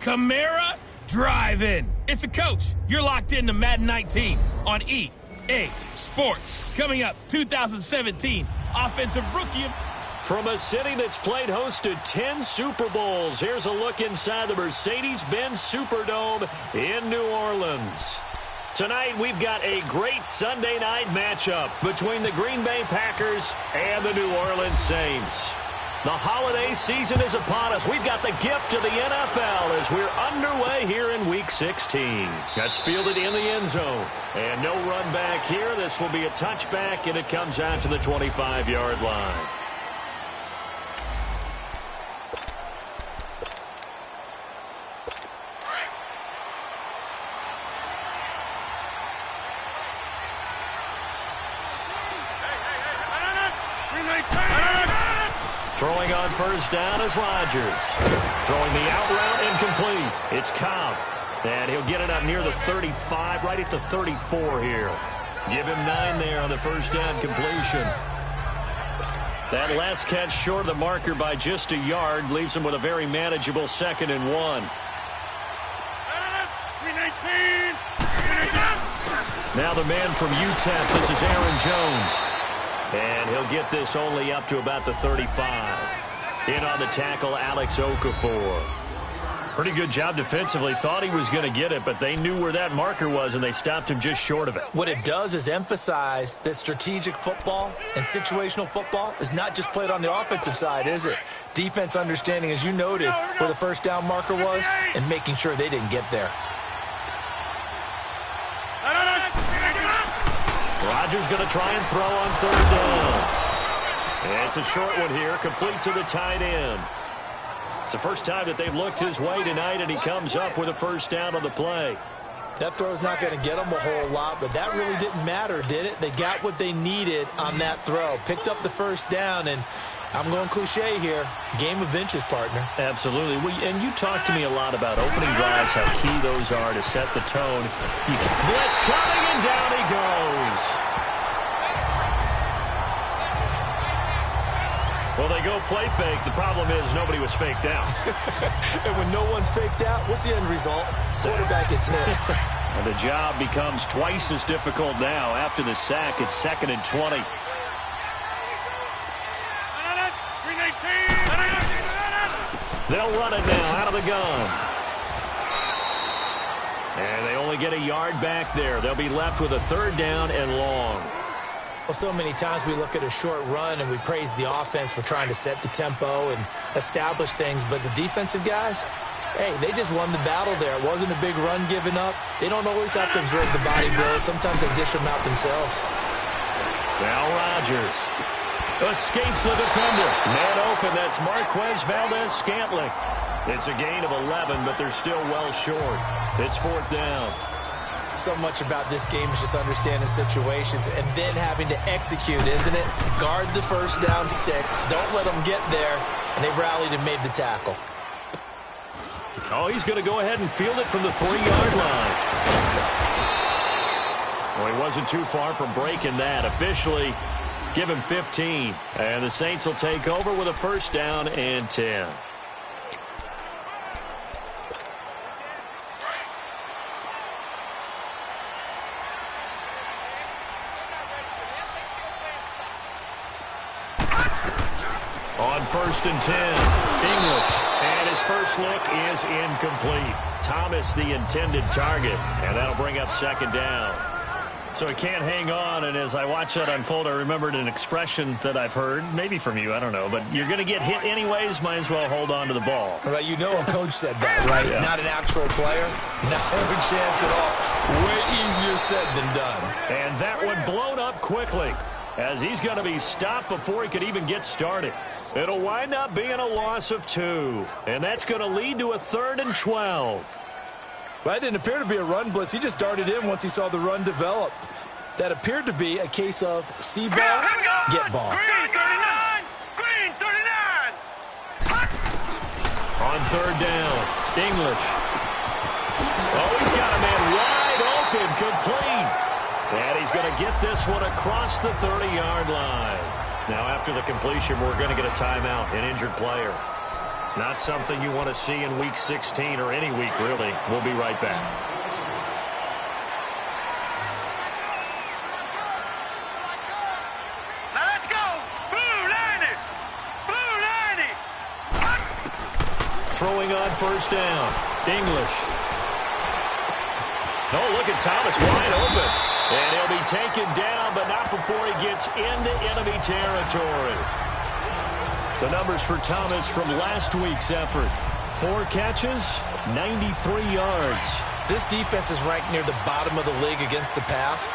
Camara Drive-In. It's a coach. You're locked into Madden 19 on EA Sports. Coming up, 2017 Offensive Rookie of... From a city that's played host to 10 Super Bowls, here's a look inside the Mercedes-Benz Superdome in New Orleans. Tonight, we've got a great Sunday night matchup between the Green Bay Packers and the New Orleans Saints. The holiday season is upon us. We've got the gift of the NFL as we're underway here in Week 16. That's fielded in the end zone. And no run back here. This will be a touchback, and it comes out to the 25-yard line. Throwing on first down is Rodgers. Throwing the out route incomplete. It's Cobb. And he'll get it up near the 35, right at the 34 here. Give him 9 there on the first down completion. That last catch short of the marker by just a yard leaves him with a very manageable 2nd and 1. Now the man from UTEP, this is Aaron Jones. And he'll get this only up to about the 35. In on the tackle, Alex Okafor. Pretty good job defensively. Thought he was going to get it, but they knew where that marker was, and they stopped him just short of it. What it does is emphasize that strategic football and situational football is not just played on the offensive side, is it? Defense understanding, as you noted, where the first down marker was and making sure they didn't get there. Rodgers going to try and throw on 3rd down. And it's a short one here, complete to the tight end. It's the first time that they've looked his way tonight, and he comes up with a first down on the play. That throw's not going to get them a whole lot, but that really didn't matter, did it? They got what they needed on that throw. Picked up the first down, and I'm going cliche here. Game of inches, partner. Absolutely. And you talk to me a lot about opening drives, how key those are to set the tone. Blitz coming, and down he goes. Well, they go play fake. The problem is nobody was faked out. And when no one's faked out, what's the end result? Quarterback gets hit. And the job becomes twice as difficult now. After the sack, it's 2nd and 20. They'll run it now out of the gun. And they only get a yard back there. They'll be left with a 3rd down and long. Well, so many times we look at a short run and we praise the offense for trying to set the tempo and establish things, but the defensive guys, hey, they just won the battle there. It wasn't a big run given up. They don't always have to absorb the body blows. Sometimes they dish them out themselves. Now Rodgers escapes the defender. Man open, that's Marquez Valdez-Scantling. It's a gain of 11, but they're still well short. It's 4th down. So much about this game is just understanding situations and then having to execute, isn't it? Guard the first down sticks. Don't let them get there. And they rallied and made the tackle. Oh, he's going to go ahead and field it from the 3-yard line. Well, he wasn't too far from breaking that. Officially, give him 15. And the Saints will take over with a first down and 10. On 1st and 10, English, and his first look is incomplete. Thomas the intended target, and that'll bring up 2nd down. So he can't hang on, and as I watch that unfold, I remembered an expression that I've heard, maybe from you, I don't know, but you're going to get hit anyways, might as well hold on to the ball. Right, you know a coach said that, right? Yeah. Not an actual player. Not a chance at all. Way easier said than done. And that one blown up quickly, as he's going to be stopped before he could even get started. It'll wind up being a loss of 2, and that's going to lead to a 3rd and 12. Well, that didn't appear to be a run blitz. He just darted in once he saw the run develop. That appeared to be a case of see ball, get ball. Green 39! Green 39! On 3rd down, English. Oh, he's got a man wide open, complete. And he's going to get this one across the 30-yard line. Now, after the completion, we're going to get a timeout, an injured player. Not something you want to see in Week 16 or any week, really. We'll be right back. Now let's go. Blue 90. Blue 90. Throwing on first down. English. Oh, look at Thomas wide open. And he'll be taken down, but not before he gets into enemy territory. The numbers for Thomas from last week's effort. 4 catches, 93 yards. This defense is ranked near the bottom of the league against the pass.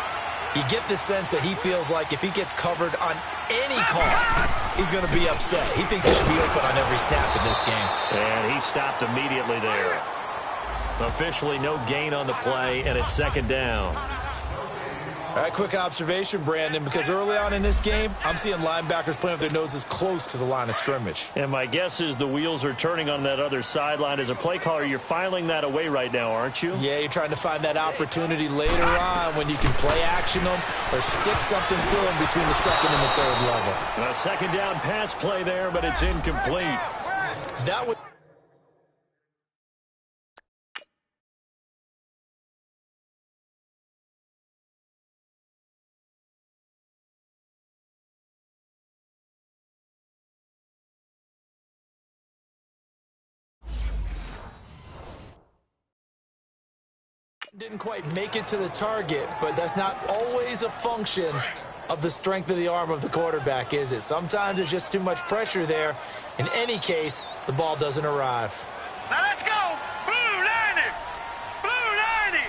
You get the sense that he feels like if he gets covered on any call, he's going to be upset. He thinks he should be open on every snap in this game. And he stopped immediately there. Officially no gain on the play, and it's second down. All right, quick observation, Brandon, because early on in this game, I'm seeing linebackers playing with their noses close to the line of scrimmage. And my guess is the wheels are turning on that other sideline. As a play caller, you're filing that away right now, aren't you? Yeah, you're trying to find that opportunity later on when you can play action them or stick something to them between the second and the third level. A second down pass play there, but it's incomplete. That would... Didn't quite make it to the target, but that's not always a function of the strength of the arm of the quarterback, is it? Sometimes there's just too much pressure there. In any case, the ball doesn't arrive. Now let's go. Blue 90. Blue 90.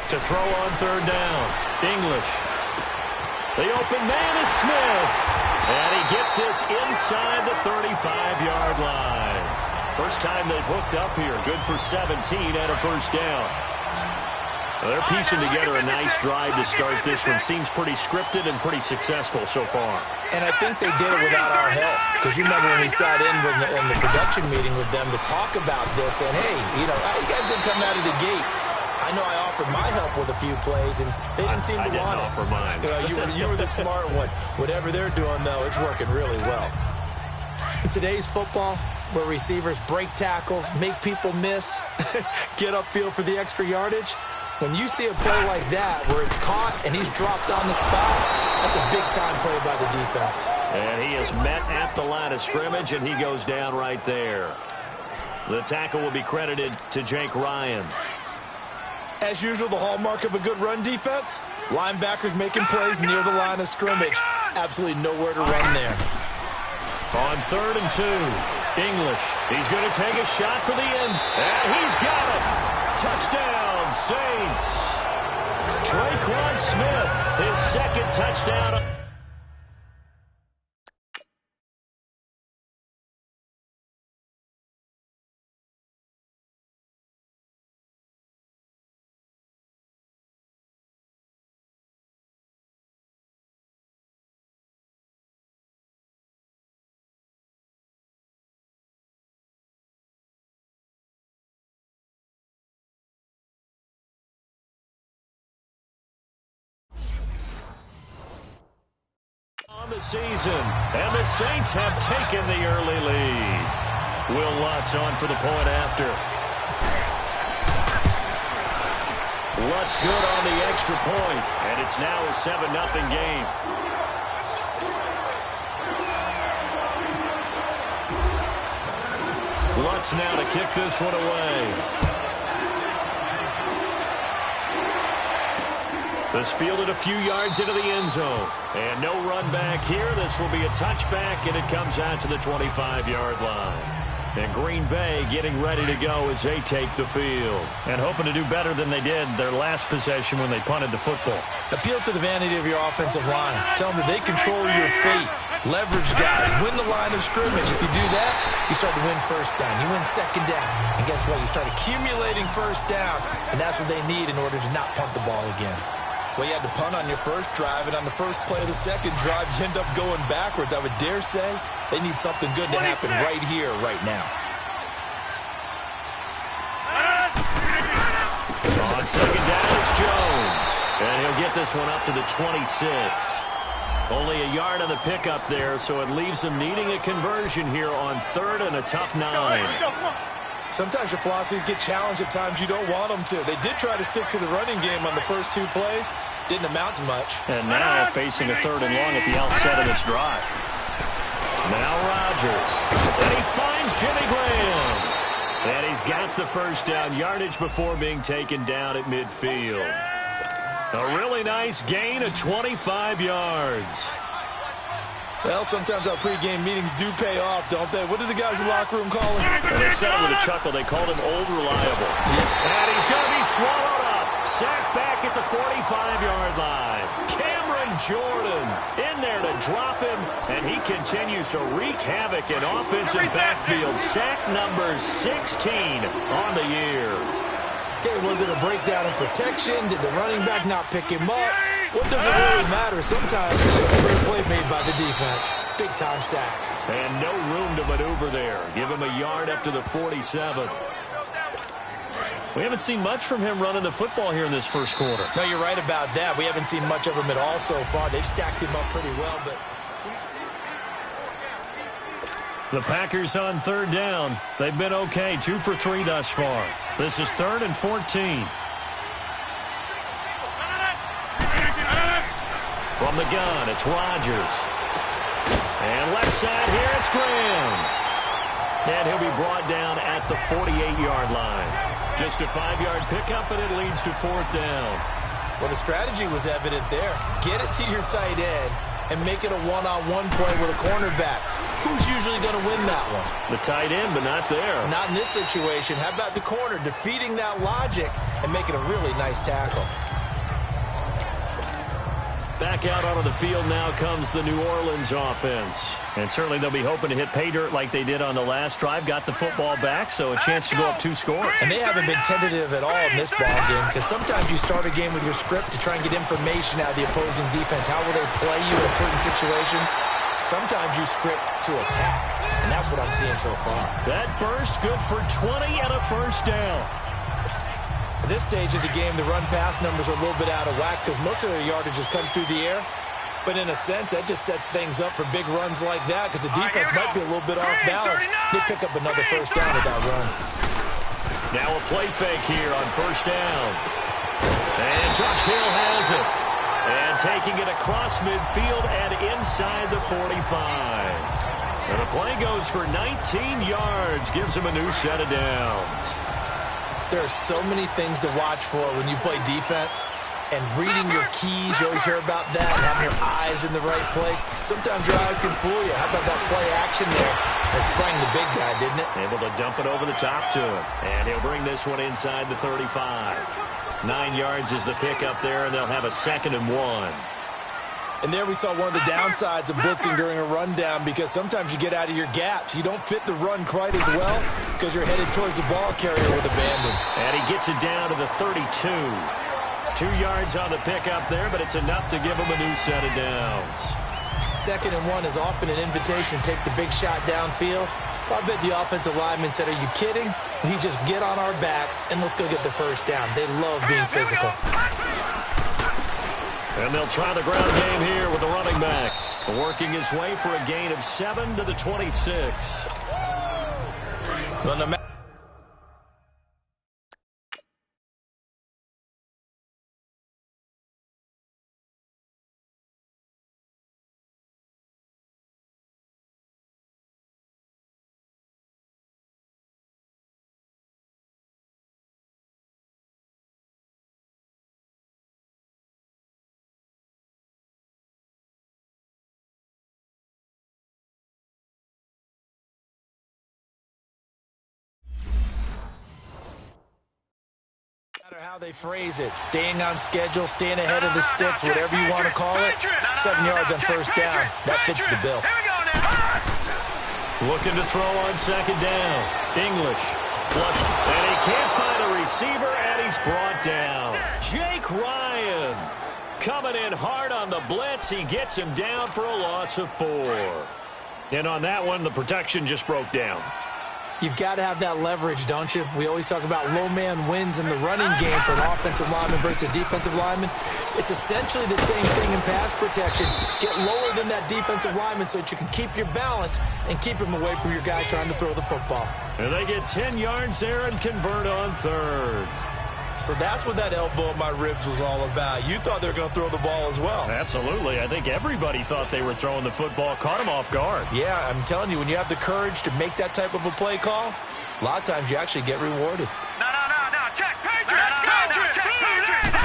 To throw on third down. English. The open man is Smith. And he gets this inside the 35-yard line. First time they've hooked up here. Good for 17 and a first down. Well, they're piecing together a nice drive to start this one. Seems pretty scripted and pretty successful so far. And I think they did it without our help. Because you remember when we sat in the production meeting with them to talk about this. And, hey, you guys didn't come out of the gate. I know I offered my help with a few plays, and they didn't seem to want it. I didn't offer mine. You were the smart one. Whatever they're doing, though, it's working really well. In today's football, where receivers break tackles, make people miss, get upfield for the extra yardage, when you see a play like that where it's caught and he's dropped on the spot, that's a big-time play by the defense. And he is met at the line of scrimmage, and he goes down right there. The tackle will be credited to Jake Ryan. As usual, the hallmark of a good run defense, linebackers making plays near the line of scrimmage. Absolutely nowhere to run there. On 3rd and 2, English. He's going to take a shot for the end. And he's got it. Touchdown, Saints. Traquan Smith, his second touchdown. The season, and the Saints have taken the early lead. Will Lutz on for the point after. Lutz good on the extra point, and it's now a 7-0 game. Lutz now to kick this one away. This fielded a few yards into the end zone. And no run back here. This will be a touchback, and it comes out to the 25-yard line. And Green Bay getting ready to go as they take the field. And hoping to do better than they did their last possession when they punted the football. Appeal to the vanity of your offensive line. Tell them that they control your fate. Leverage guys. Win the line of scrimmage. If you do that, you start to win first down. You win second down. And guess what? You start accumulating first downs. And that's what they need in order to not punt the ball again. Well, you had to punt on your first drive, and on the first play of the second drive, you end up going backwards. I would dare say they need something good to happen right here, right now. On second down, it's Jones. And he'll get this one up to the 26. Only a yard on the pickup there, so it leaves him needing a conversion here on 3rd and a tough 9. Sometimes your philosophies get challenged at times you don't want them to. They did try to stick to the running game on the first 2 plays. Didn't amount to much. And now facing a 3rd and long at the outset of this drive. Now Rodgers. And he finds Jimmy Graham. And he's got the first down yardage before being taken down at midfield. A really nice gain of 25 yards. Well, sometimes our pregame meetings do pay off, don't they? What did the guys in the locker room call him? And they said it with a chuckle. They called him Old Reliable. And he's going to be swallowed up. Sacked back at the 45-yard line. Cameron Jordan in there to drop him. And he continues to wreak havoc in offensive backfield. Sack number 16 on the year. Okay, was it a breakdown in protection? Did the running back not pick him up? What does it really matter? Sometimes it's just a great play made by the defense. Big-time sack. And no room to maneuver there. Give him a yard up to the 47. We haven't seen much from him running the football here in this first quarter. No, you're right about that. We haven't seen much of him at all so far. They've stacked him up pretty well, but... The Packers on 3rd down. They've been okay, 2 for 3 thus far. This is 3rd and 14. From the gun, it's Rodgers. And left side here, it's Graham. And he'll be brought down at the 48-yard line. Just a 5-yard pickup, and it leads to 4th down. Well, the strategy was evident there. Get it to your tight end and make it a one-on-one play with a cornerback. Who's usually going to win that one? The tight end, but not there. Not in this situation. How about the corner defeating that logic and making a really nice tackle? Back out onto the field now comes the New Orleans offense. And certainly they'll be hoping to hit pay dirt like they did on the last drive. Got the football back, so a chance to go up 2 scores. And they haven't been tentative at all in this ballgame because sometimes you start a game with your script to try and get information out of the opposing defense. How will they play you in certain situations? Sometimes you script to attack, and that's what I'm seeing so far. That burst good for 20 and a first down. At this stage of the game, the run-pass numbers are a little bit out of whack because most of their yardage is coming through the air. But in a sense, that just sets things up for big runs like that because the defense might be a little bit off balance. They pick up another first down with that run. Now a play fake here on first down. And Josh Hill has it. And taking it across midfield and inside the 45. And the play goes for 19 yards. Gives him a new set of downs. There are so many things to watch for when you play defense. And reading your keys, you always hear about that, and having your eyes in the right place. Sometimes your eyes can fool you. How about that play action there? That sprang the big guy, didn't it? Able to dump it over the top to him. And he'll bring this one inside the 35. 9 yards is the pickup there, and they'll have a 2nd and 1. And there we saw one of the downsides of blitzing during a rundown because sometimes you get out of your gaps. You don't fit the run quite as well because you're headed towards the ball carrier with abandon. And he gets it down to the 32. 2 yards on the pickup there, but it's enough to give him a new set of downs. 2nd and 1 is often an invitation to take the big shot downfield. Well, I bet the offensive lineman said, "Are you kidding? We just get on our backs and let's go get the first down." They love being physical. And they'll try the ground game here with the running back. Working his way for a gain of 7 to the 26. Well, no matter how they phrase it, staying on schedule, staying ahead of the sticks, whatever you want to call it, 7 yards on first down, that fits the bill. Looking to throw on 2nd down. English flushed, and he can't find a receiver, and he's brought down. Jake Ryan coming in hard on the blitz. He gets him down for a loss of 4. And on that one, the protection just broke down. You've got to have that leverage, don't you? We always talk about low man wins in the running game for an offensive lineman versus a defensive lineman. It's essentially the same thing in pass protection. Get lower than that defensive lineman so that you can keep your balance and keep him away from your guy trying to throw the football. And they get 10 yards there and convert on third. So that's what that elbow in my ribs was all about. You thought they were going to throw the ball as well. Absolutely. I think everybody thought they were throwing the football, caught him off guard. Yeah, I'm telling you, when you have the courage to make that type of a play call, a lot of times you actually get rewarded. No. Check Patriots. Check Patriots.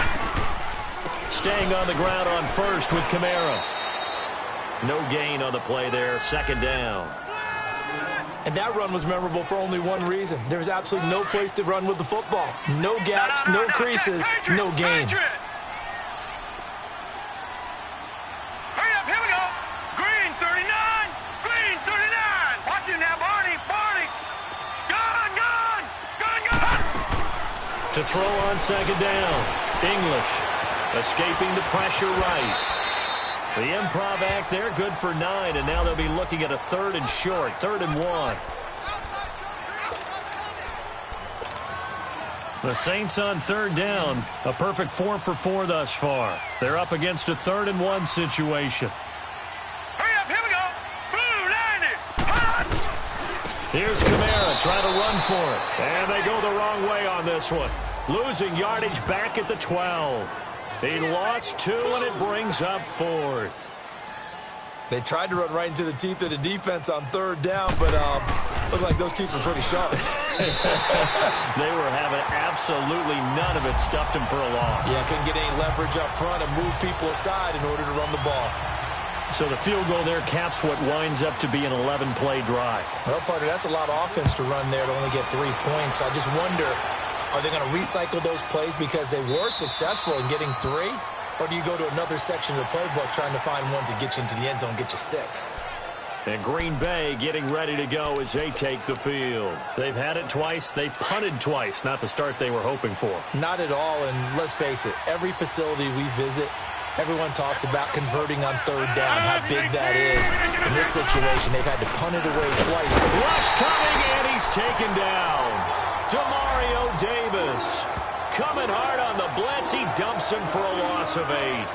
Staying on the ground on first with Camaro. No gain on the play there, second down. And that run was memorable for only one reason. There was absolutely no place to run with the football. No gaps, no creases, no gain. Hurry up, here we go. Green 39. Green 39. Watch it now, Barney. Gun. To throw on second down. English escaping the pressure right. The improv act there, good for 9, and now they'll be looking at a third and short, 3rd and 1. The Saints on third down, a perfect 4 for 4 thus far. They're up against a 3rd and 1 situation. Hurry up, here we go. Blue 90. Here's Kamara trying to run for it, and they go the wrong way on this one. Losing yardage back at the 12. He lost 2, and it brings up 4th. They tried to run right into the teeth of the defense on third down, but looked like those teeth were pretty sharp. They were having absolutely none of it, stuffed him for a loss. Yeah, couldn't get any leverage up front and move people aside in order to run the ball. So the field goal there caps what winds up to be an 11-play drive. Well, partner, that's a lot of offense to run there to only get 3 points. I just wonder, are they going to recycle those plays because they were successful in getting 3? Or do you go to another section of the playbook trying to find ones that get you into the end zone, get you 6? And Green Bay getting ready to go as they take the field. They've had it twice. They've punted twice. Not the start they were hoping for. Not at all, and let's face it, every facility we visit, everyone talks about converting on third down, how big that is. In this situation, they've had to punt it away twice. Rush coming, and he's taken down. Demario Davis coming hard on the blitz. He dumps him for a loss of 8.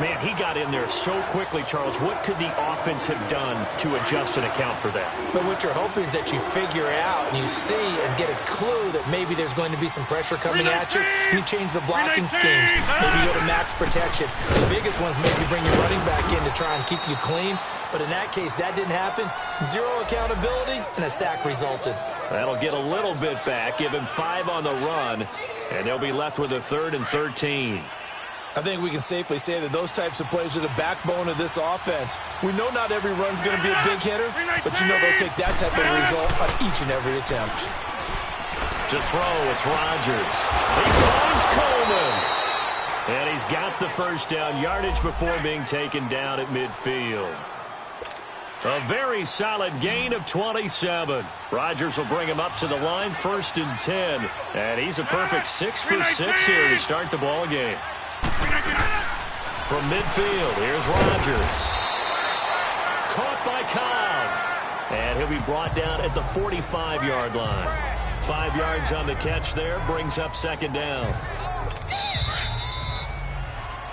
Man, he got in there so quickly, Charles. What could the offense have done to adjust and account for that? But what you're hoping is that you figure out and you see and get a clue that maybe there's going to be some pressure coming at you. You change the blocking schemes. Maybe you go to max protection. The biggest one's maybe bring your running back in to try and keep you clean. But in that case, that didn't happen. 0 accountability, and a sack resulted. That'll get a little bit back, give him 5 on the run, and they'll be left with a 3rd and 13. I think we can safely say that those types of plays are the backbone of this offense. We know not every run's going to be a big hitter, but you know they'll take that type of result on each and every attempt. To throw, it's Rodgers. He finds Coleman. And he's got the first down, yardage before being taken down at midfield. A very solid gain of 27. Rodgers will bring him up to the line, 1st and 10. And he's a perfect 6 for 6 here to start the ball game. From midfield, here's Rodgers. Caught by Cobb. And he'll be brought down at the 45-yard line. 5 yards on the catch there, brings up 2nd down.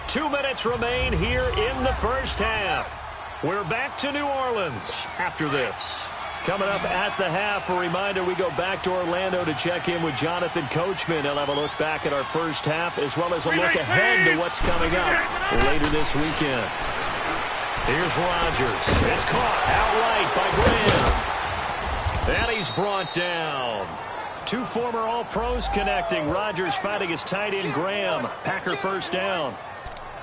2 minutes remain here in the first half. We're back to New Orleans after this. Coming up at the half, a reminder, we go back to Orlando to check in with Jonathan Coachman. He'll have a look back at our first half as well as a look ahead to what's coming up later this weekend. Here's Rodgers. It's caught outright by Graham. And he's brought down. 2 former All-Pros connecting. Rodgers fighting his tight end Graham. Packer first down.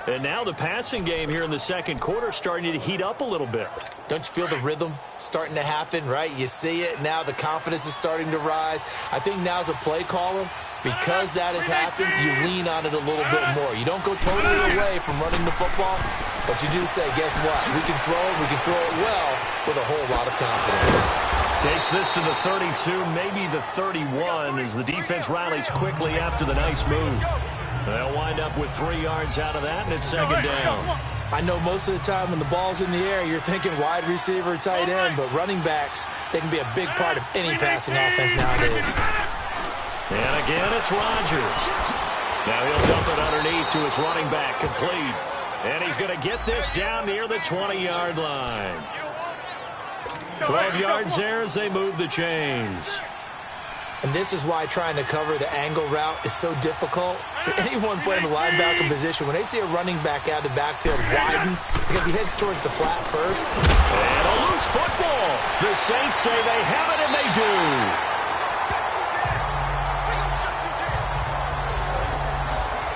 And now the passing game here in the second quarter starting to heat up a little bit. Don't you feel the rhythm starting to happen, right? You see it. Now the confidence is starting to rise. I think now as a play caller, because that has happened, you lean on it a little bit more. You don't go totally away from running the football, but you do say, guess what? We can throw it well with a whole lot of confidence. Takes this to the 32, maybe the 31 as the defense rallies quickly after the nice move. They'll wind up with 3 yards out of that, and it's 2nd down. I know most of the time when the ball's in the air, you're thinking wide receiver, tight end, but running backs, They can be a big part of any passing offense nowadays. And again, it's Rodgers. Now he'll dump it underneath to his running back, complete. And he's going to get this down near the 20-yard line. 12 yards there as they move the chains. And this is why trying to cover the angle route is so difficult. Anyone playing the linebacker position, when they see a running back out of the backfield widen, because he heads towards the flat first. And a loose football. The Saints say they have it, and they do.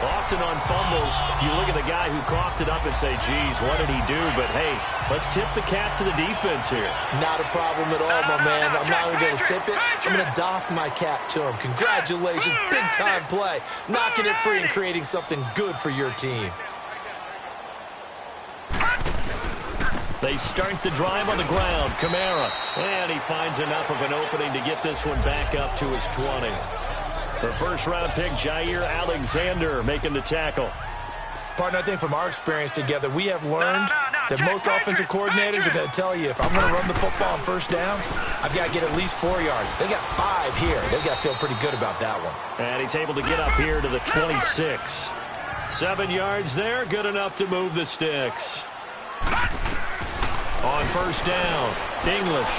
Often on fumbles, you look at the guy who coughed it up and say, geez, what did he do? But, hey, let's tip the cap to the defense here. Not a problem at all, my man. I'm not only going to tip it, I'm going to doff my cap to him. Congratulations, big-time play. Knocking it free and creating something good for your team. They start the drive on the ground. Kamara. And he finds enough of an opening to get this one back up to his 20. The first-round pick, Alexander, making the tackle. Partner, I think from our experience together, we have learned that most offensive coordinators are going to tell you, if I'm going to run the football on first down, I've got to get at least 4 yards. They got 5 here. They've got to feel pretty good about that one. And he's able to get up here to the 26. 7 yards there, good enough to move the sticks. On first down, English.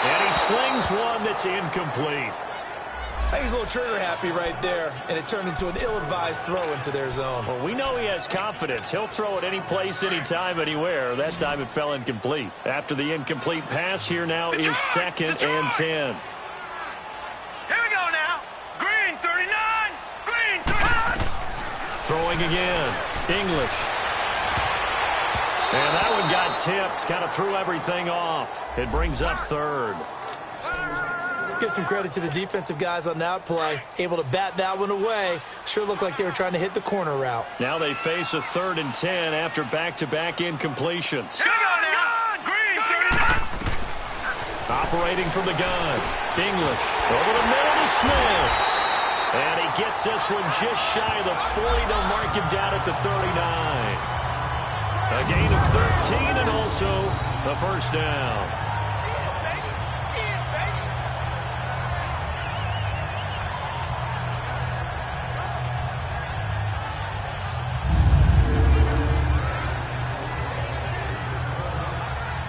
And he slings one that's incomplete. I think he's a little trigger happy right there, and it turned into an ill-advised throw into their zone. Well, we know he has confidence. He'll throw it any place, anytime, anywhere. That time it fell incomplete. After the incomplete pass, here now is 2nd and 10. Here we go now. Green 39. Green 39. Throwing again. English. And that one got tipped. Kind of threw everything off. It brings up 3rd. Let's give some credit to the defensive guys on that play. Able to bat that one away. Sure looked like they were trying to hit the corner route. Now they face a 3rd and 10 after back-to-back incompletions. Here we go now. Green 39. Operating from the gun. English over the middle to Smith. And he gets this one just shy of the 40. They'll mark him down at the 39. A gain of 13 and also the first down.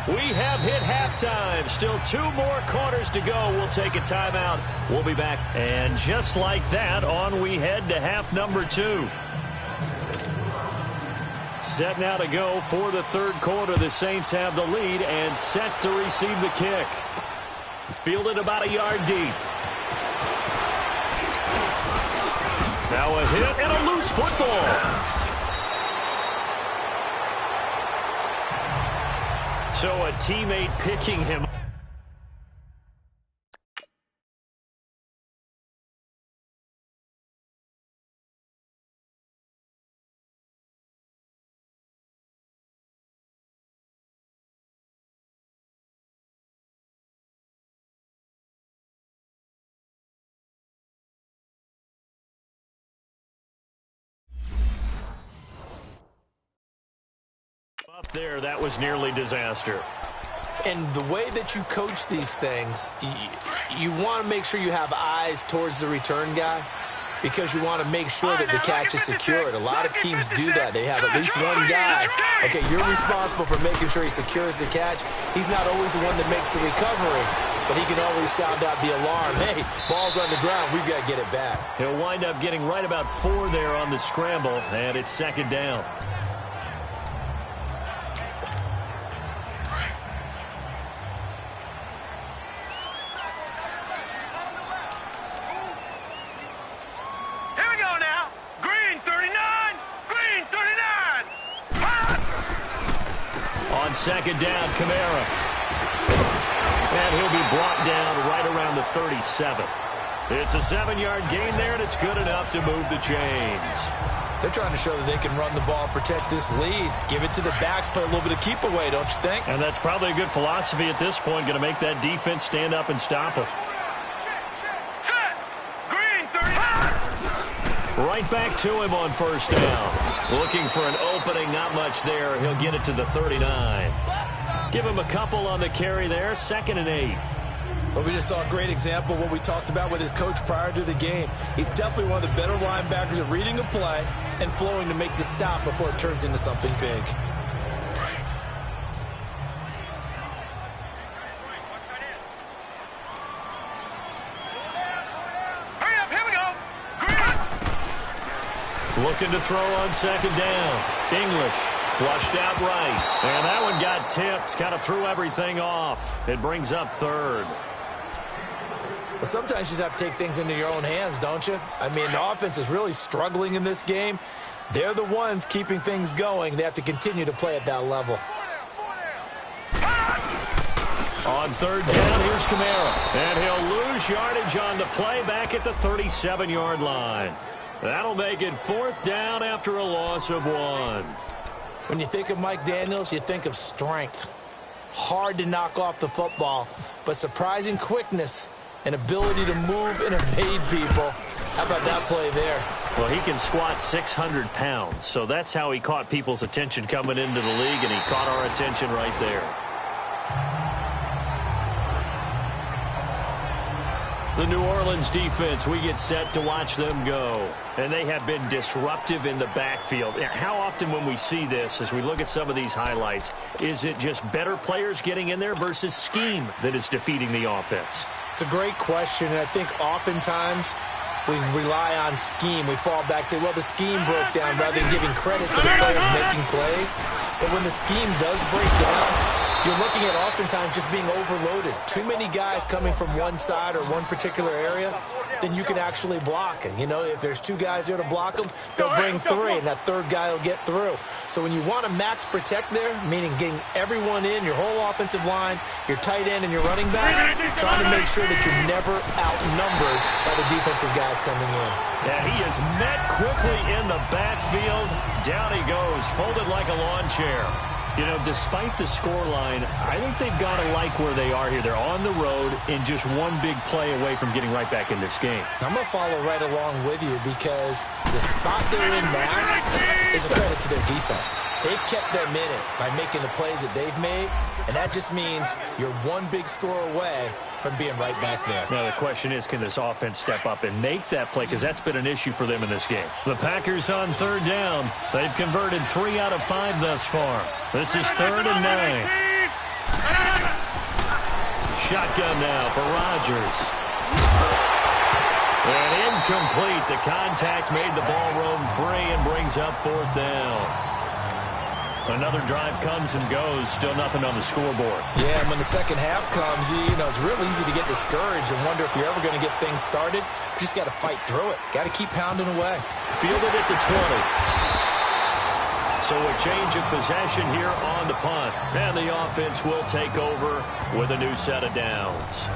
We have hit halftime. Still 2 more quarters to go. We'll take a timeout. We'll be back. And just like that, on we head to half number 2. Set now to go for the 3rd quarter. The Saints have the lead and set to receive the kick. Fielded about a yard deep. Now a hit and a loose football. So a teammate picking him. Up there, that was nearly disaster. And the way that you coach these things, you want to make sure you have eyes towards the return guy because you want to make sure that the catch is secured. A lot of teams do that. They have at least one guy. Okay, you're responsible for making sure he secures the catch. He's not always the one that makes the recovery, but he can always sound out the alarm. Hey, ball's on the ground. We've got to get it back. He'll wind up getting right about 4 there on the scramble, and it's 2nd down. Second down, Kamara. And he'll be brought down right around the 37. It's a 7-yard gain there, and it's good enough to move the chains. They're trying to show that they can run the ball, protect this lead. Give it to the backs, play a little bit of keep away, don't you think? And that's probably a good philosophy at this point, going to make that defense stand up and stop him. Green 35. Right back to him on first down. Looking for an opening, not much there. He'll get it to the 39. Give him a couple on the carry there, 2nd and 8. Well, we just saw a great example of what we talked about with his coach prior to the game. He's definitely one of the better linebackers at reading a play and flowing to make the stop before it turns into something big. Hurry up, here we go. Looking to throw on 2nd down. English flushed out right. And that one got tipped. Kind of threw everything off. It brings up 3rd. Well, sometimes you just have to take things into your own hands, don't you? I mean, the offense is really struggling in this game. They're the ones keeping things going. They have to continue to play at that level. On 3rd down, here's Kamara. And he'll lose yardage on the play back at the 37-yard line. That'll make it 4th down after a loss of 1. When you think of Mike Daniels, you think of strength. Hard to knock off the football, but surprising quickness and ability to move and evade people. How about that play there? Well, he can squat 600 pounds, so that's how he caught people's attention coming into the league, and he caught our attention right there. The New Orleans defense, we get set to watch them go. And they have been disruptive in the backfield. How often when we see this, as we look at some of these highlights, is it just better players getting in there versus scheme that is defeating the offense? It's a great question, and I think oftentimes we rely on scheme. We fall back and say, well, the scheme broke down rather than giving credit to the players making plays. But when the scheme does break down, you're looking at oftentimes just being overloaded. Too many guys coming from one side or one particular area, then you can actually block it. You know, if there's 2 guys there to block them, they'll bring 3, and that 3rd guy will get through. So when you want to max protect there, meaning getting everyone in, your whole offensive line, your tight end, and your running backs, trying to make sure that you're never outnumbered by the defensive guys coming in. Yeah, he is met quickly in the backfield. Down he goes, folded like a lawn chair. You know, despite the scoreline, I think they've got to like where they are here. They're on the road and just one big play away from getting right back in this game. I'm going to follow right along with you because the spot they're in now is a credit to their defense. They've kept them in it by making the plays that they've made, and that just means you're one big score away from being right back there. Now, the question is, can this offense step up and make that play? Because that's been an issue for them in this game. The Packers on 3rd down. They've converted 3 out of 5 thus far. This is 3rd and 9. Shotgun now for Rodgers. And incomplete. The contact made the ball roam free and brings up 4th down. Another drive comes and goes. Still nothing on the scoreboard. Yeah, and when the second half comes, you know, it's real easy to get discouraged and wonder if you're ever going to get things started. You just got to fight through it. Got to keep pounding away. Fielded at the 20. So a change of possession here on the punt. And the offense will take over with a new set of downs.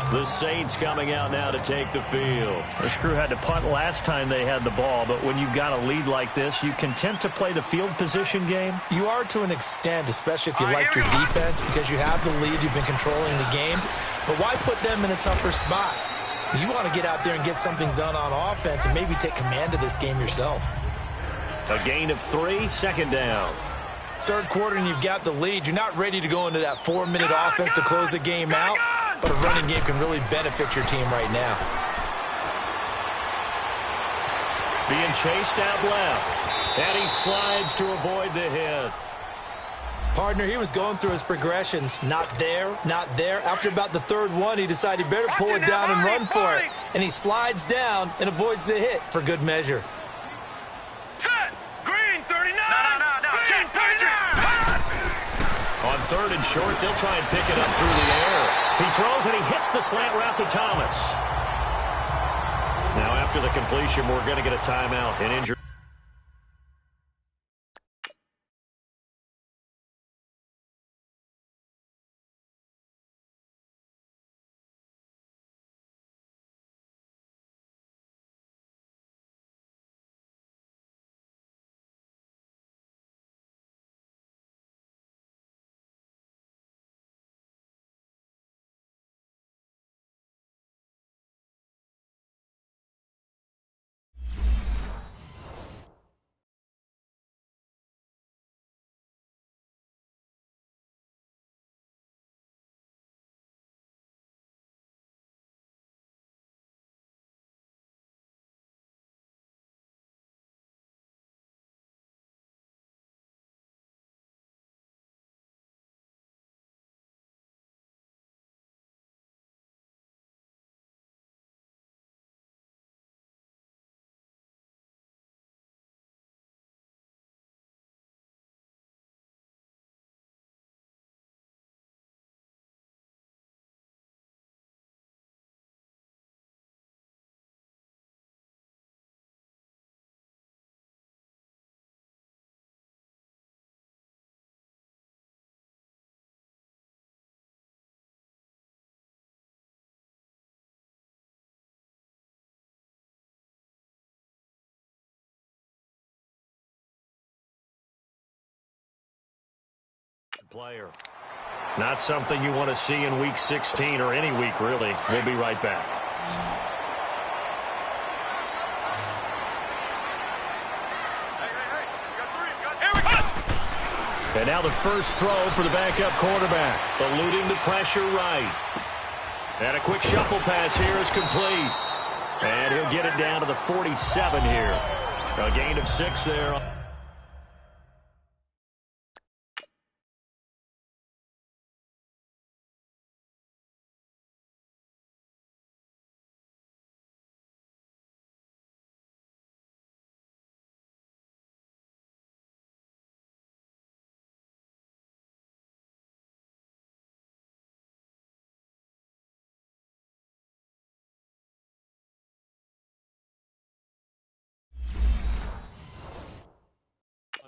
The Saints coming out now to take the field. This crew had to punt last time they had the ball, but when you've got a lead like this, you content to play the field position game? You are to an extent, especially if you like your defense, because you have the lead, you've been controlling the game. But why put them in a tougher spot? You want to get out there and get something done on offense and maybe take command of this game yourself. A gain of 3, 2nd down. 3rd quarter and you've got the lead. You're not ready to go into that 4-minute offense to close the game out, but a running game can really benefit your team right now. Being chased out left, and he slides to avoid the hit. Partner, he was going through his progressions. Not there, not there. After about the 3rd one, he decided he better pull it down and run for it. And he slides down and avoids the hit for good measure. Set. Green 39. No. Green 39. On 3rd and short, they'll try and pick it up through the air. He throws and he hits the slant route to Thomas. Now after the completion, we're going to get a timeout and injury. player. Not something you want to see in Week 16 or any week, really. We'll be right back. And now the first throw for the backup quarterback. Eluding the pressure right. And a quick shuffle pass here is complete. And he'll get it down to the 47 here. A gain of 6 there.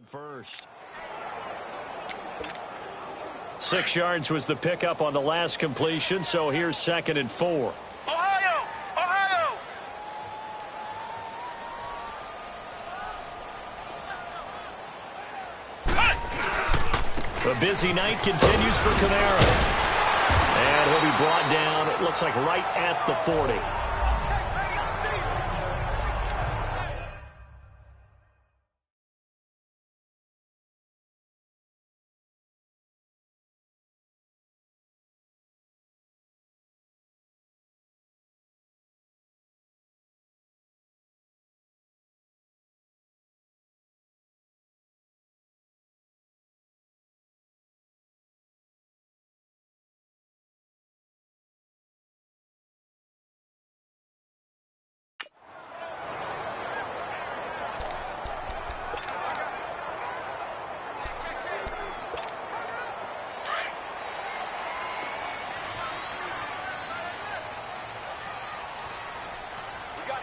First. 6 yards was the pickup on the last completion, so here's 2nd and 4. Ohio! Ohio! The busy night continues for Kamara. And he'll be brought down, it looks like right at the 40.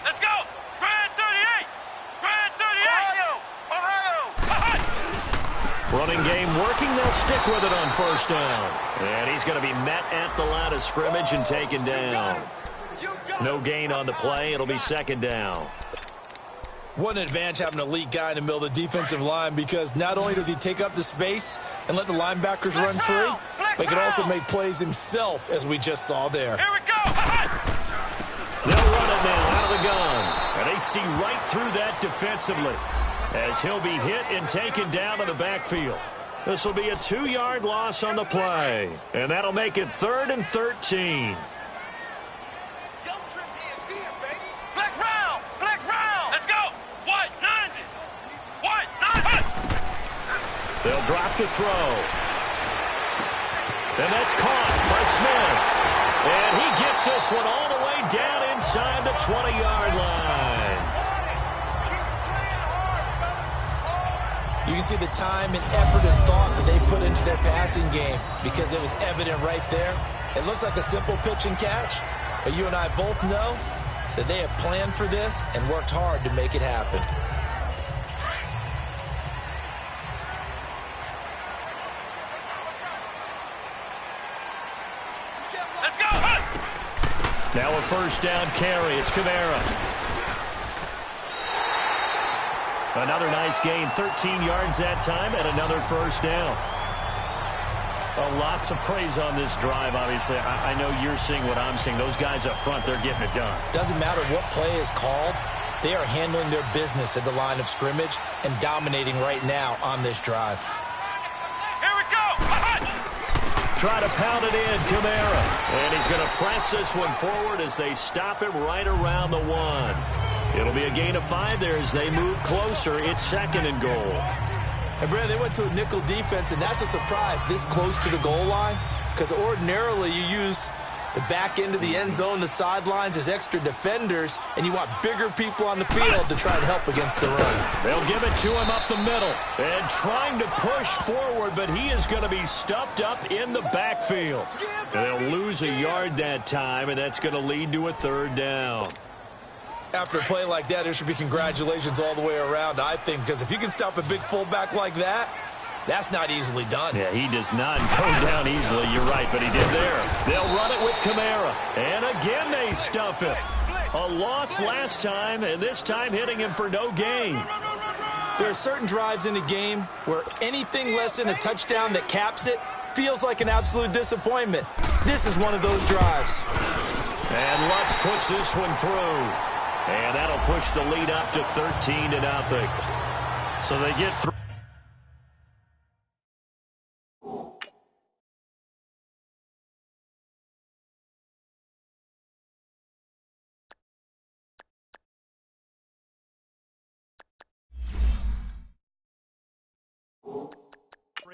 Let's go! Grand 38! Grand 38! Ohio! Ohio! Running game working, they'll stick with it on first down. And he's going to be met at the line of scrimmage and taken down. No gain on the play, it'll be 2nd down. What an advantage having an elite guy in the middle of the defensive line, because not only does he take up the space and let the linebackers run free, but he can also make plays himself, as we just saw there. Here we go! They'll run it now out of the gun. And they see right through that defensively as he'll be hit and taken down to the backfield. This will be a 2-yard loss on the play. And that'll make it 3rd and 13. Flex round! Flex round! Let's go! White 90! White 90! They'll drop the throw. And that's caught by Smith. And he gets this one all the way down inside the 20-yard line. You can see the time and effort and thought that they put into their passing game, because it was evident right there. It looks like a simple pitch and catch, but you and I both know that they have planned for this and worked hard to make it happen. Let's go! Now a first down carry. It's Kamara. Another nice gain, 13 yards that time, and another first down. Well, lots of praise on this drive, obviously. I know you're seeing what I'm seeing. Those guys up front, they're getting it done. Doesn't matter what play is called. They are handling their business at the line of scrimmage and dominating right now on this drive. Here we go! Try to pound it in, Kamara. And he's going to press this one forward as they stop him right around the 1. It'll be a gain of 5 there as they move closer. It's 2nd and goal. And, Brad, they went to a nickel defense, and that's a surprise this close to the goal line, because ordinarily you use the back end of the end zone, the sidelines as extra defenders, and you want bigger people on the field to try and help against the run. They'll give it to him up the middle and trying to push forward, but he is going to be stuffed up in the backfield. And they'll lose a yard that time, and that's going to lead to a 3rd down. After a play like that, there should be congratulations all the way around, I think, because if you can stop a big fullback like that, that's not easily done. Yeah, he does not go down easily. You're right, but he did there. They'll run it with Kamara. And again, they stuff it. A loss last time, and this time hitting him for no gain. There are certain drives in a game where anything less than a touchdown that caps it feels like an absolute disappointment. This is one of those drives. And Lutz puts this one through. And that'll push the lead up to 13-0. So they get through.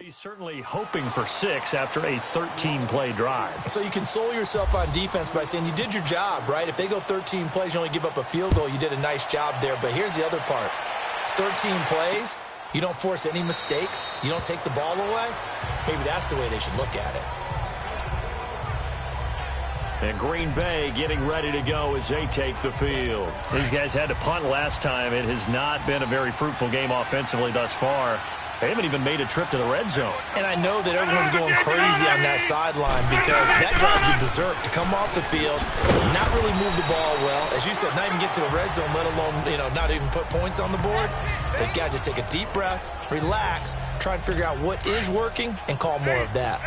Certainly hoping for 6 after a 13-play drive. So you console yourself on defense by saying you did your job, right? If they go 13 plays, you only give up a field goal, you did a nice job there. But here's the other part. 13 plays, you don't force any mistakes, you don't take the ball away. Maybe that's the way they should look at it. And Green Bay getting ready to go as they take the field. These guys had to punt last time. It has not been a very fruitful game offensively thus far. They haven't even made a trip to the red zone. And I know that everyone's going crazy on that sideline because that drives you berserk to come off the field, not really move the ball well. As you said, not even get to the red zone, let alone, not even put points on the board. They've got to just take a deep breath, relax, try and figure out what is working, and call more of that.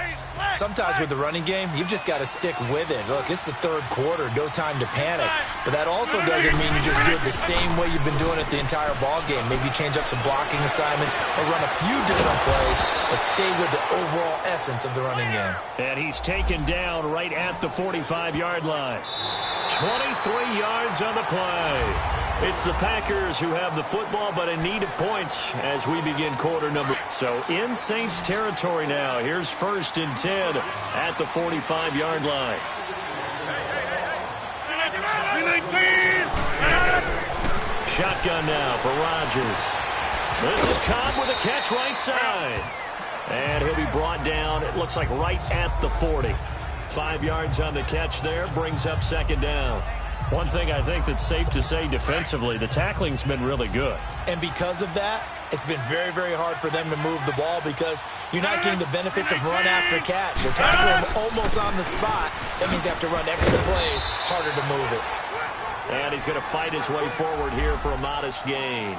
Sometimes with the running game, you've just got to stick with it. Look, it's the third quarter, no time to panic. But that also doesn't mean you just do it the same way you've been doing it the entire ball game. Maybe change up some blocking assignments or run a few different plays, but stay with the overall essence of the running game. And he's taken down right at the 45-yard line. 23 yards on the play. It's the Packers who have the football, but in need of points as we begin quarter number. So in Saints territory now. Here's 1st and 10 at the 45-yard line. Shotgun now for Rodgers. This is Cobb with a catch right side. And he'll be brought down, it looks like right at the 40. 5 yards on the catch there, brings up 2nd down. One thing I think that's safe to say defensively, the tackling's been really good. And because of that, it's been very, very hard for them to move the ball because you're not getting the benefits of run after catch. You're tackling them almost on the spot. That means you have to run extra plays, harder to move it. And he's going to fight his way forward here for a modest gain.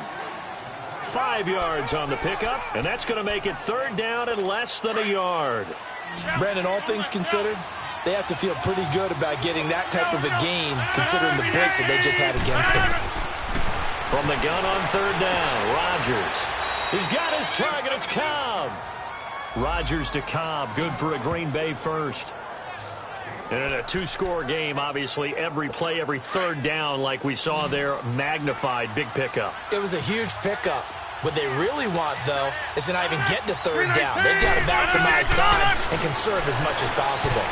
5 yards on the pickup, and that's going to make it 3rd down and less than a yard. Brandon, all things considered, they have to feel pretty good about getting that type of a gain considering the blitz that they just had against them. From the gun on 3rd down, Rodgers. He's got his target. It's Cobb. Rodgers to Cobb. Good for a Green Bay first. And in a 2-score game, obviously, every play, every 3rd down, like we saw there, magnified. Big pickup. It was a huge pickup. What they really want, though, is to not even get to 3rd down. They've got to maximize time and conserve as much as possible.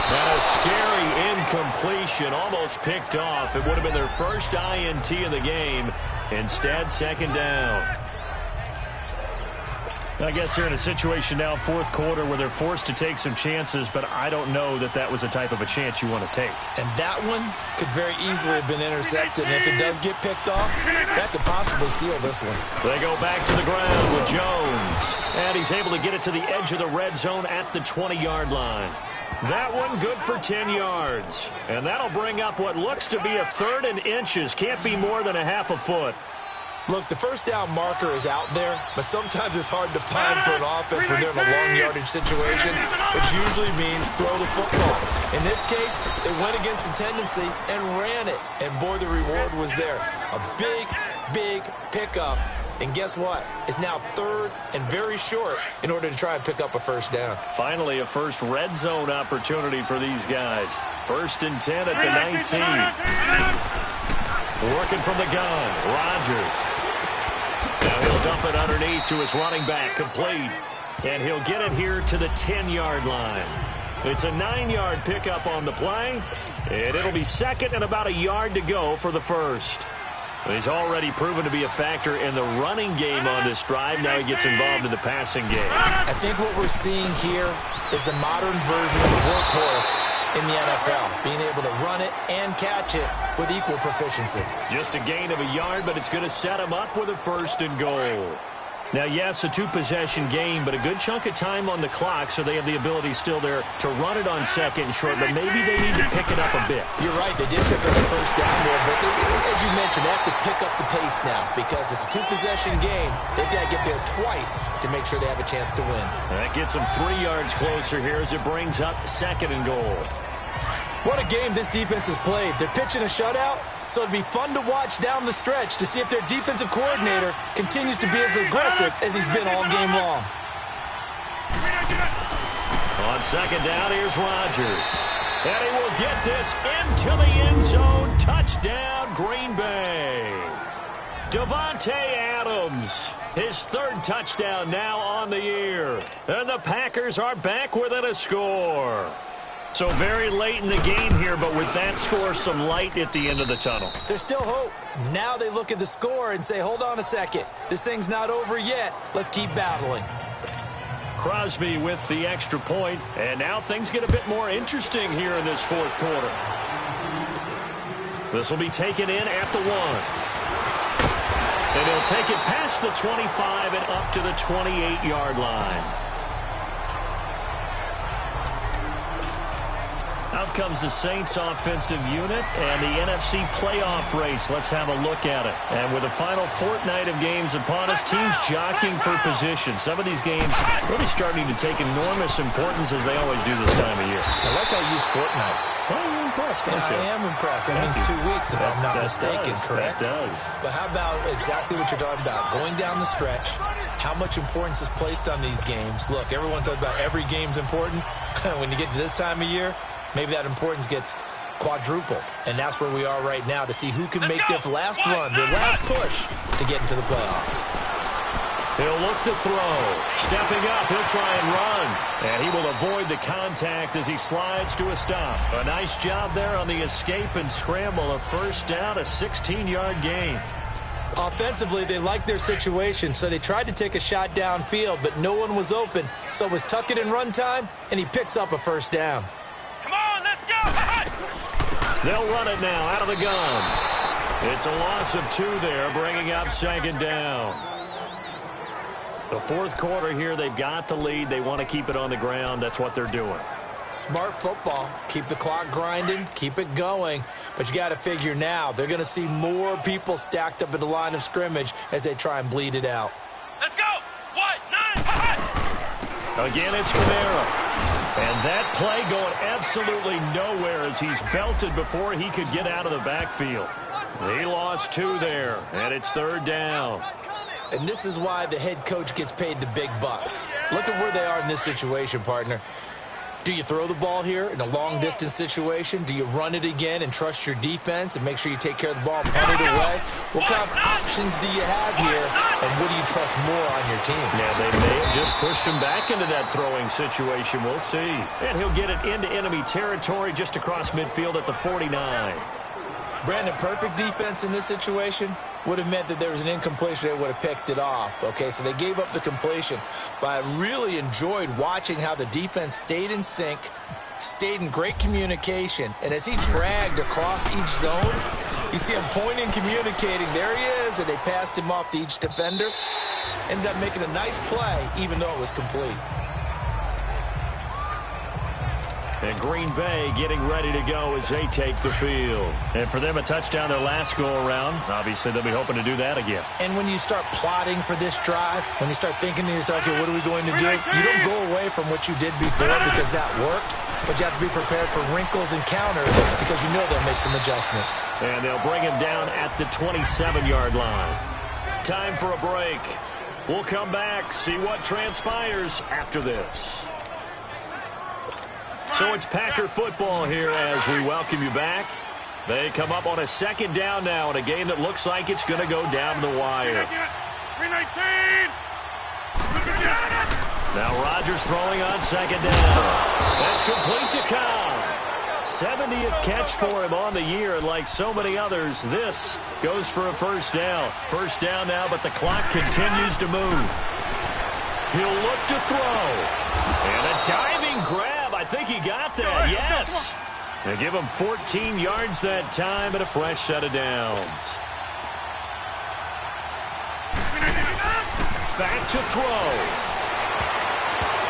And a scary incompletion, almost picked off. It would have been their first INT of the game. Instead, 2nd down. I guess they're in a situation now, 4th quarter, where they're forced to take some chances, but I don't know that that was a type of a chance you want to take. And that one could very easily have been intercepted, and if it does get picked off, that could possibly seal this one. They go back to the ground with Jones, and he's able to get it to the edge of the red zone at the 20-yard line. That one good for 10 yards, and that'll bring up what looks to be a 3rd and inches. Can't be more than a half a foot. Look, the 1st down marker is out there, but sometimes it's hard to find for an offense when they're in a long yardage situation, which usually means throw the football. In this case, they went against the tendency and ran it, and boy, the reward was there. A big, big pickup, and guess what? It's now 3rd and very short in order to try and pick up a 1st down. Finally, a first red zone opportunity for these guys. 1st and 10 at the 19. Working from the gun, Rodgers. Now he'll dump it underneath to his running back, complete. And he'll get it here to the 10-yard line. It's a 9-yard pickup on the play, and it'll be 2nd and about a yard to go for the 1st. He's already proven to be a factor in the running game on this drive. Now he gets involved in the passing game. I think what we're seeing here is the modern version of the workhorse in the NFL, being able to run it and catch it with equal proficiency. Just a gain of a yard, but it's going to set him up with a 1st and goal. Now, yes, a two-possession game, but a good chunk of time on the clock, so they have the ability still there to run it on second and short, but maybe they need to pick it up a bit. You're right. They did pick up the first down there, but as you mentioned, they have to pick up the pace now because it's a two-possession game. They've got to get there twice to make sure they have a chance to win. That gets them 3 yards closer here as it brings up 2nd and goal. What a game this defense has played. They're pitching a shutout, so it'd be fun to watch down the stretch to see if their defensive coordinator continues to be as aggressive as he's been all game long. On 2nd down, here's Rodgers. And he will get this into the end zone. Touchdown, Green Bay. Davante Adams, his 3rd touchdown now on the year. And the Packers are back within a score. So very late in the game here, but with that score, some light at the end of the tunnel. There's still hope. Now they look at the score and say, hold on a second. This thing's not over yet. Let's keep battling. Crosby with the extra point, and now things get a bit more interesting here in this 4th quarter. This will be taken in at the 1. And he'll take it past the 25 and up to the 28-yard line. Out comes the Saints offensive unit and the NFC playoff race. Let's have a look at it. And with the final fortnight of games upon us, teams jockeying for position. Some of these games really starting to take enormous importance as they always do this time of year. I like how you use fortnight. Well, you're impressed, don't you? I am impressed. That means 2 weeks if I'm not mistaken, correct? That does. But how about exactly what you're talking about? Going down the stretch, how much importance is placed on these games? Look, everyone talks about every game's important. When you get to this time of year, maybe that importance gets quadrupled. And that's where we are right now to see who can make their last run, their last push to get into the playoffs. He'll look to throw. Stepping up, he'll try and run. And he will avoid the contact as he slides to a stop. A nice job there on the escape and scramble. A 1st down, a 16-yard gain. Offensively, they liked their situation, so they tried to take a shot downfield, but no one was open. So it was tuck it in run time, and he picks up a 1st down. Come on, let's go! They'll run it now out of the gun. It's a loss of 2 there, bringing up 2nd down. The 4th quarter here, they've got the lead. They want to keep it on the ground. That's what they're doing. Smart football. Keep the clock grinding. Keep it going. But you got to figure now, they're going to see more people stacked up at the line of scrimmage as they try and bleed it out. Let's go! What? 9! Again, it's Kamara. And that play going absolutely nowhere as he's belted before he could get out of the backfield. He lost 2 there, and it's 3rd down. And this is why the head coach gets paid the big bucks. Look at where they are in this situation, partner. Do you throw the ball here in a long-distance situation? Do you run it again and trust your defense and make sure you take care of the ball and punt it away? What kind of options do you have here, and what do you trust more on your team? Yeah, they may have just pushed him back into that throwing situation. We'll see. And he'll get it into enemy territory just across midfield at the 49. Brandon, perfect defense in this situation would have meant that there was an incompletion. They would have picked it off. Okay, so they gave up the completion. But I really enjoyed watching how the defense stayed in sync, stayed in great communication. And as he dragged across each zone, you see him pointing, communicating. There he is, and they passed him off to each defender. Ended up making a nice play, even though it was complete. And Green Bay getting ready to go as they take the field. And for them, a touchdown their last go-around. Obviously, they'll be hoping to do that again. And when you start plotting for this drive, when you start thinking to yourself, okay, what are we going to do? You don't go away from what you did before because that worked, but you have to be prepared for wrinkles and counters because you know they'll make some adjustments. And they'll bring him down at the 27-yard line. Time for a break. We'll come back, see what transpires after this. So it's Packer football here as we welcome you back. They come up on a 2nd down now in a game that looks like it's going to go down the wire. 319! Now Rodgers throwing on 2nd down. That's complete to Cobb. 70th catch for him on the year, and like so many others, this goes for a 1st down. 1st down now, but the clock continues to move. He'll look to throw. And a diving grab. I think he got that, yes. They give him 14 yards that time and a fresh set of downs. back to throw.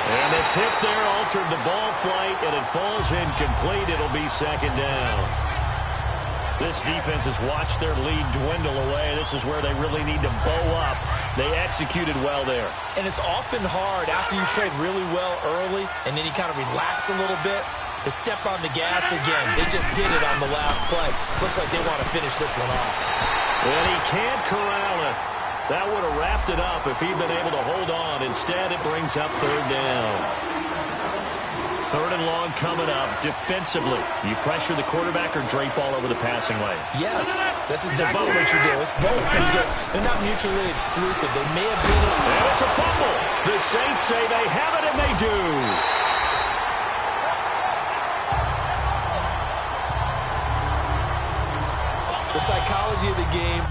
And the tip there altered the ball flight, and it falls incomplete. It'll be second down. This defense has watched their lead dwindle away. This is where they really need to bow up. They executed well there. And it's often hard after you've played really well early and then you kind of relax a little bit to step on the gas again. They just did it on the last play. Looks like they want to finish this one off. And he can't corral it. That would have wrapped it up if he'd been able to hold on. Instead, it brings up third down. Third and long coming up. Defensively, you pressure the quarterback or drape all over the passing lane? Yes, that's exactly what you do. It's both because they're not mutually exclusive. They may have been... And it's a fumble. The Saints say they have it, and they do. The psychology of the game...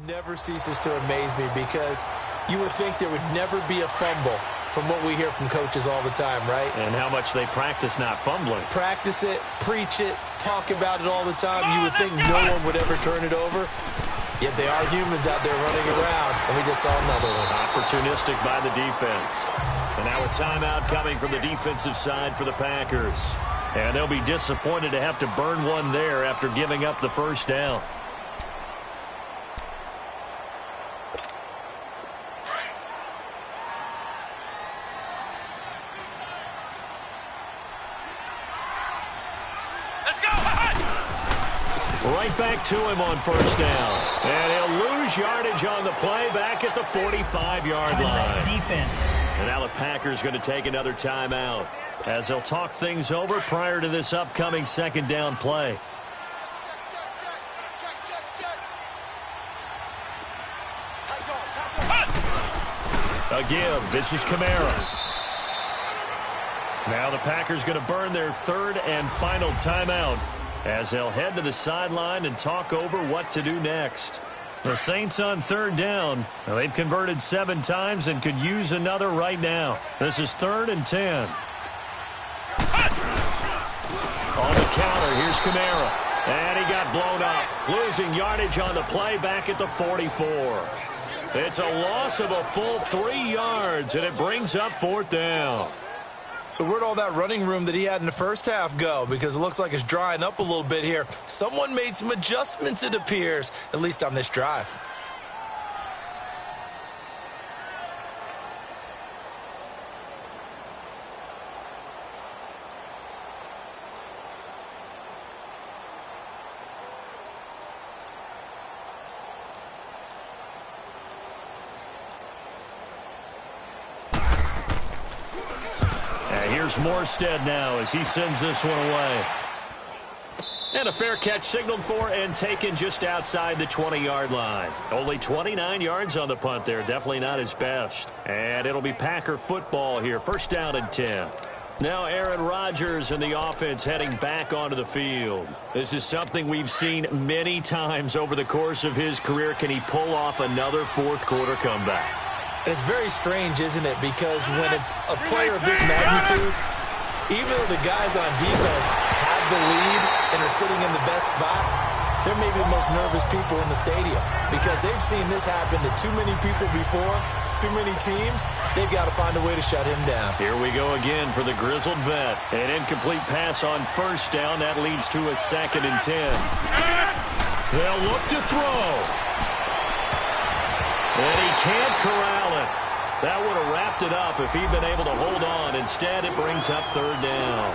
never ceases to amaze me because you would think there would never be a fumble from what we hear from coaches all the time, right? And how much they practice not fumbling. Practice it, preach it, talk about it all the time. You would think no one would ever turn it over. Yet they are humans out there running around, and we just saw another one. Opportunistic by the defense. And now a timeout coming from the defensive side for the Packers. And they'll be disappointed to have to burn one there after giving up the first down. Right back to him on first down. And he'll lose yardage on the play back at the 45-yard line. Defense. And now the Packers going to take another timeout as they'll talk things over prior to this upcoming second down play. Again, this is Kamara. Now the Packers going to burn their third and final timeout as they'll head to the sideline and talk over what to do next. The Saints on third down. Well, they've converted 7 times and could use another right now. This is 3rd and 10. On the counter, here's Kamara. And he got blown up. Losing yardage on the play back at the 44. It's a loss of a full 3 yards, and it brings up 4th down. So where'd all that running room that he had in the first half go? Because it looks like it's drying up a little bit here. Someone made some adjustments, it appears, at least on this drive. Here's Morstead now as he sends this one away. And a fair catch signaled for and taken just outside the 20-yard line. Only 29 yards on the punt there. Definitely not his best. And it'll be Packer football here. 1st down and 10. Now Aaron Rodgers and the offense heading back onto the field. This is something we've seen many times over the course of his career. Can he pull off another 4th quarter comeback? And it's very strange, isn't it? Because when it's a player of this magnitude, even though the guys on defense have the lead and are sitting in the best spot, they're maybe the most nervous people in the stadium because they've seen this happen to too many people before, too many teams. They've got to find a way to shut him down. Here we go again for the grizzled vet. An incomplete pass on 1st down. That leads to a 2nd and 10. They'll look to throw. And he can't corral it. That would have wrapped it up if he'd been able to hold on. Instead, it brings up 3rd down.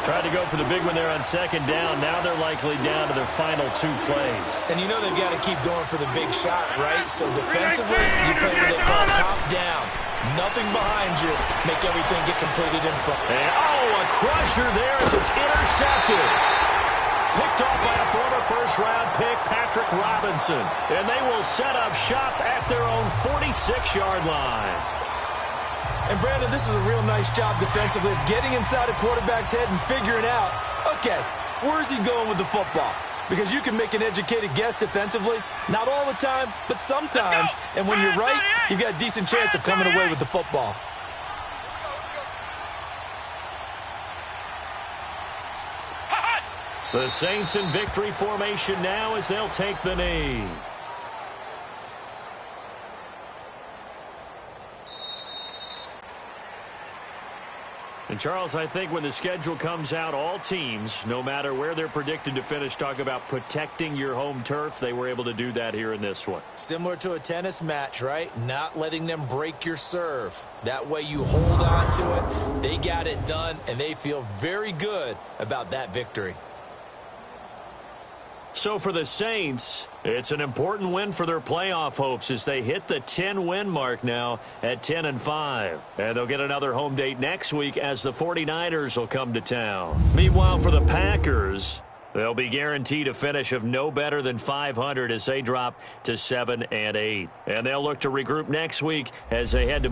Tried to go for the big one there on 2nd down. Now they're likely down to their final 2 plays. And you know they've got to keep going for the big shot, right? So defensively, you play what they call top down. Nothing behind you. Make everything get completed in front. And, a crusher there as it's intercepted. Picked off by a former first-round pick, Patrick Robinson. And they will set up shop at their own 46-yard line. And, Brandon, this is a real nice job defensively of getting inside a quarterback's head and figuring out, okay, where's he going with the football? Because you can make an educated guess defensively. Not all the time, but sometimes. And when you're right, you've got a decent chance of coming away with the football. The Saints in victory formation now as they'll take the knee. And, Charles, I think when the schedule comes out, all teams, no matter where they're predicted to finish, talk about protecting your home turf. They were able to do that here in this one. Similar to a tennis match, right? Not letting them break your serve. That way you hold on to it. They got it done, and they feel very good about that victory. So for the Saints, it's an important win for their playoff hopes as they hit the 10-win mark now at 10-5. And they'll get another home date next week as the 49ers will come to town. Meanwhile, for the Packers, they'll be guaranteed a finish of no better than 500 as they drop to 7-8. And they'll look to regroup next week as they head to